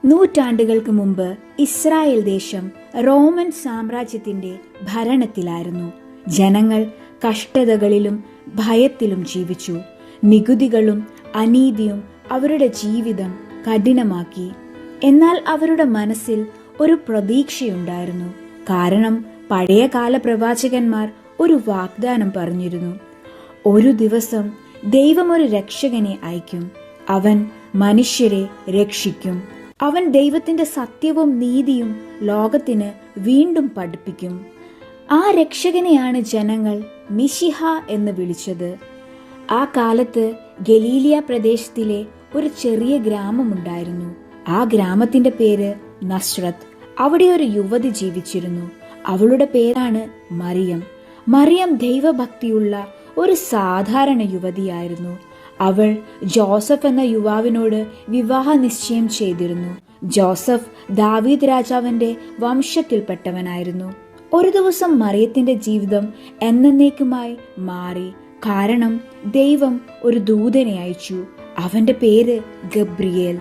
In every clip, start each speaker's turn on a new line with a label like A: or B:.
A: നൂറ്റാണ്ടുകൾക്ക് മുമ്പ് ഇസ്രായേൽ ദേശം റോമൻ സാമ്രാജ്യത്തിന്റെ ഭരണത്തിലായിരുന്നു. ജനങ്ങൾ കഷ്ടതകളിലും ഭയത്തിലും ജീവിച്ചു. നികുതികളും അനീതിയും അവരുടെ ജീവിതം കഠിനമാക്കി. എന്നാൽ അവരുടെ മനസ്സിൽ ഒരു പ്രതീക്ഷയുണ്ടായിരുന്നു. കാരണം പഴയകാല പ്രവാചകന്മാർ ഒരു വാഗ്ദാനം പറഞ്ഞിരുന്നു. ഒരു ദിവസം ദൈവം ഒരു രക്ഷകനെ അയക്കും. അവൻ മനുഷ്യരെ രക്ഷിക്കും. അവൻ ദൈവത്തിന്റെ സത്യവും നീതിയും ലോകത്തിന് വീണ്ടും പഠിപ്പിക്കും. ആ രക്ഷകനെയാണ് ജനങ്ങൾ മിശിഹ എന്ന് വിളിച്ചത്. ആ കാലത്ത് ഗലീലിയ പ്രദേശത്തിലെ ഒരു ചെറിയ ഗ്രാമമുണ്ടായിരുന്നു. ആ ഗ്രാമത്തിന്റെ പേര് നസ്രത്ത്. അവിടെ ഒരു യുവതി ജീവിച്ചിരുന്നു. അവളുടെ പേരാണ് മറിയം. മറിയം ദൈവഭക്തിയുള്ള ഒരു സാധാരണ യുവതിയായിരുന്നു. അവൾ ജോസഫ് എന്ന യുവാവിനോട് വിവാഹ നിശ്ചയം ചെയ്തിരുന്നു. ജോസഫ് ദാവീദ് രാജാവിന്റെ വംശത്തിൽപ്പെട്ടവനായിരുന്നു. ഒരു ദിവസം മറിയത്തിന്റെ ജീവിതം എന്നേക്കുമായി മാറി. കാരണം ദൈവം ഒരു ദൂതനെ അയച്ചു. അവന്റെ പേര് ഗബ്രിയേൽ.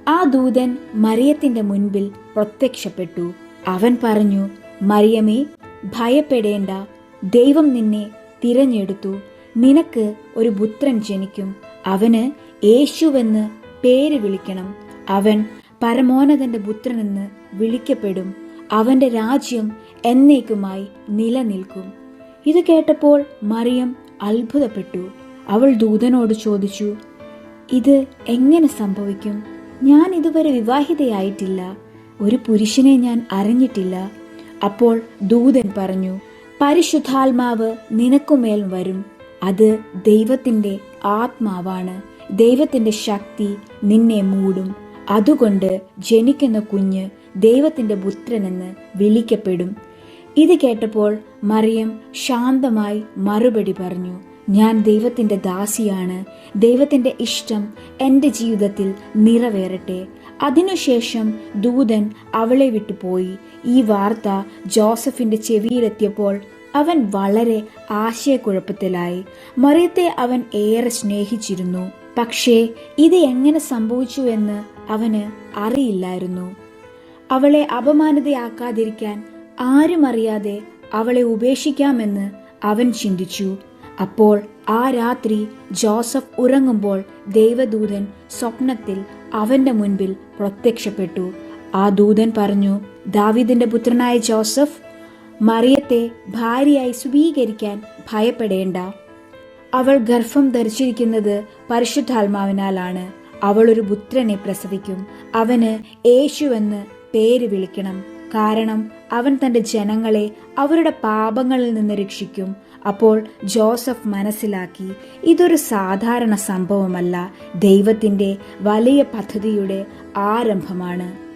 A: ആ ദൂതൻ മറിയത്തിന്റെ മുൻപിൽ പ്രത്യക്ഷപ്പെട്ടു. അവൻ പറഞ്ഞു, മറിയമേ, ഭയപ്പെടേണ്ട, ദൈവം നിന്നെ തിരഞ്ഞെടുത്തു. നിനക്ക് ഒരു പുത്രൻ ജനിക്കും. അവന് യേശുവെന്ന് പേര് വിളിക്കണം. അവൻ പരമോന്നതന്റെ പുത്രനെന്ന് വിളിക്കപ്പെടും. അവന്റെ രാജ്യം എന്നേക്കുമായി നിലനിൽക്കും. ഇത് കേട്ടപ്പോൾ മറിയം അത്ഭുതപ്പെട്ടു. അവൾ ദൂതനോട് ചോദിച്ചു, ഇത് എങ്ങനെ സംഭവിക്കും? ഞാൻ ഇതുവരെ വിവാഹിതയായിട്ടില്ല. ഒരു പുരുഷനെ ഞാൻ അറിഞ്ഞിട്ടില്ല. അപ്പോൾ ദൂതൻ പറഞ്ഞു, പരിശുദ്ധാത്മാവ് നിനക്കുമേൽ വരും. അത് ദൈവത്തിന്റെ ആത്മാവാണ്. ദൈവത്തിന്റെ ശക്തി നിന്നെ മൂടും. അതുകൊണ്ട് ജനിക്കുന്ന കുഞ്ഞ് ദൈവത്തിന്റെ പുത്രനെന്ന് വിളിക്കപ്പെടും. ഇത് കേട്ടപ്പോൾ മറിയം ശാന്തമായി മറുപടി പറഞ്ഞു, ഞാൻ ദൈവത്തിന്റെ ദാസിയാണ്. ദൈവത്തിന്റെ ഇഷ്ടം എൻ്റെ ജീവിതത്തിൽ നിറവേറട്ടെ. അതിനുശേഷം ദൂതൻ അവളെ വിട്ടുപോയി. ഈ വാർത്ത ജോസഫിന്റെ ചെവിയിലെത്തിയപ്പോൾ അവൻ വളരെ ആശയക്കുഴപ്പത്തിലായി. മറിയത്തെ അവൻ ഏറെ സ്നേഹിച്ചിരുന്നു. പക്ഷേ ഇത് എങ്ങനെ സംഭവിച്ചു എന്ന് അവന് അറിയില്ലായിരുന്നു. അവളെ അപമാനിതയാക്കാതിരിക്കാൻ ആരും അറിയാതെ അവളെ ഉപേക്ഷിക്കാമെന്ന് അവൻ ചിന്തിച്ചു. അപ്പോൾ ആ രാത്രി ജോസഫ് ഉറങ്ങുമ്പോൾ ദൈവദൂതൻ സ്വപ്നത്തിൽ അവന്റെ മുൻപിൽ പ്രത്യക്ഷപ്പെട്ടു. ആ ദൂതൻ പറഞ്ഞു, ദാവീദിന്റെ പുത്രനായ ജോസഫ്, മറിയത്തെ ഭാര്യയായി സ്വീകരിക്കാൻ ഭയപ്പെടേണ്ട. അവൾ ഗർഭം ധരിച്ചിരിക്കുന്നത് പരിശുദ്ധാത്മാവിനാലാണ്. അവൾ ഒരു പുത്രനെ പ്രസവിക്കും. അവന് യേശുവെന്ന് പേര് വിളിക്കണം. കാരണം അവൻ തന്റെ ജനങ്ങളെ അവരുടെ പാപങ്ങളിൽ നിന്ന് രക്ഷിക്കും. അപ്പോൾ ജോസഫ് മനസ്സിലാക്കി, ഇതൊരു സാധാരണ സംഭവമല്ല, ദൈവത്തിന്റെ വലിയ പദ്ധതിയുടെ ആരംഭമാണ്.